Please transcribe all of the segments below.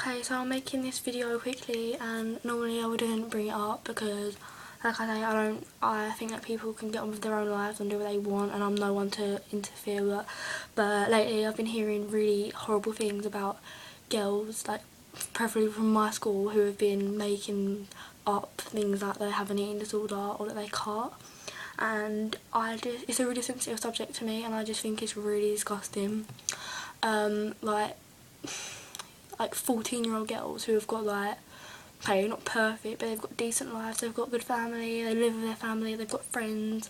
Okay, so I'm making this video quickly, and normally I wouldn't bring it up because, like I say, I think that people can get on with their own lives and do what they want, and I'm no one to interfere with that. But lately I've been hearing really horrible things about girls, like preferably from my school, who have been making up things like they have an eating disorder or that they can't. And it's a really sensitive subject to me, and I just think it's really disgusting. Like 14-year-old girls who have got, like, okay, not perfect, but they've got decent lives, they've got good family, they live with their family, they've got friends,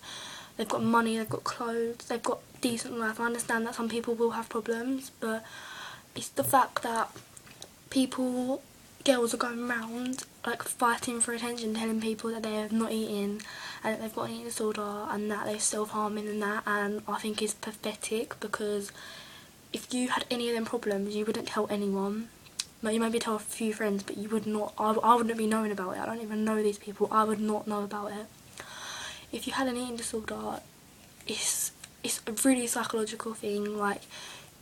they've got money, they've got clothes, they've got decent life. I understand that some people will have problems, but it's the fact that girls are going around like fighting for attention, telling people that they're not eating and that they've got an eating disorder and that they're self-harming and that, and I think it's pathetic, because if you had any of them problems you wouldn't tell anyone. Like, you maybe tell a few friends, but you would not. I wouldn't be knowing about it. I don't even know these people. I would not know about it. If you had an eating disorder, it's a really psychological thing. Like,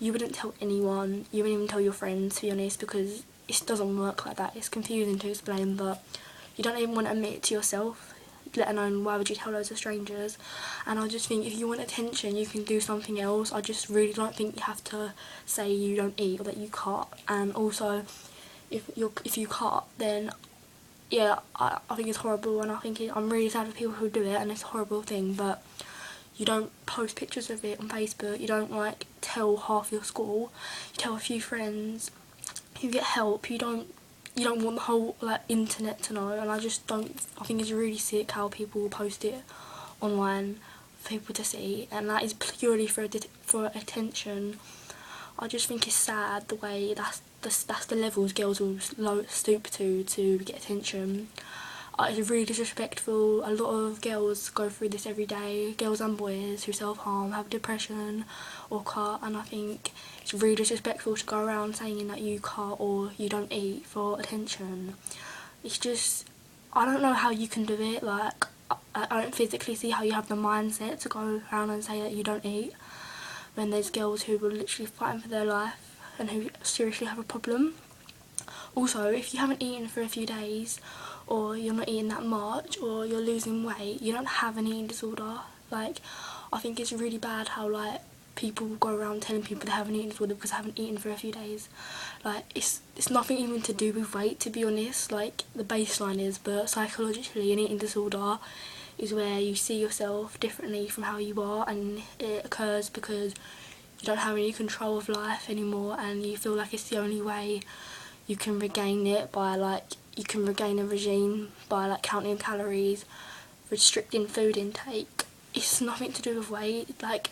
you wouldn't tell anyone. You wouldn't even tell your friends, to be honest, because it doesn't work like that. It's confusing to explain, but you don't even want to admit it to yourself, let alone why would you tell loads of strangers. And I just think if you want attention you can do something else. I just really don't think you have to say you don't eat or that you can't. And also if you can't, then yeah, I think it's horrible, and I'm really sad for people who do it, and it's a horrible thing, but you don't post pictures of it on Facebook, you don't like tell half your school, you tell a few friends, you get help, you don't want the whole like internet to know. And I think it's really sick how people will post it online for people to see, and that is purely for attention. I just think it's sad the way that's the levels girls will stoop to get attention. It's really disrespectful. A lot of girls go through this every day, girls and boys who self-harm, have depression or can't, and I think it's really disrespectful to go around saying that you can't or you don't eat for attention. It's just, I don't know how you can do it. Like, I don't physically see how you have the mindset to go around and say that you don't eat when there's girls who are literally fighting for their life and who seriously have a problem. Also, if you haven't eaten for a few days, or you're not eating that much, or you're losing weight, you don't have an eating disorder. Like, I think it's really bad how, like, people go around telling people they have an eating disorder because they haven't eaten for a few days. Like, it's nothing even to do with weight, to be honest. Like, the baseline is, but psychologically an eating disorder is where you see yourself differently from how you are, and it occurs because you don't have any control of life anymore, and you feel like it's the only way you can regain it, by like, you can regain a regime by like counting calories, restricting food intake. It's nothing to do with weight. Like,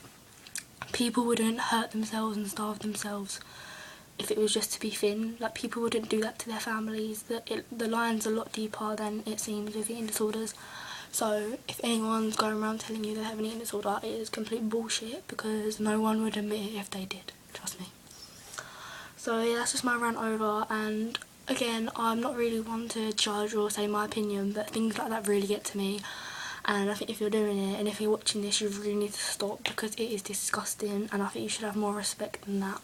people wouldn't hurt themselves and starve themselves if it was just to be thin. Like, people wouldn't do that to their families. The line's a lot deeper than it seems with eating disorders. So if anyone's going around telling you they have an eating disorder, it is complete bullshit, because no one would admit it if they did, trust me. So yeah, that's just my rant over, and again, I'm not really one to judge or say my opinion, but things like that really get to me, and I think if you're doing it and if you're watching this, you really need to stop, because it is disgusting, and I think you should have more respect than that.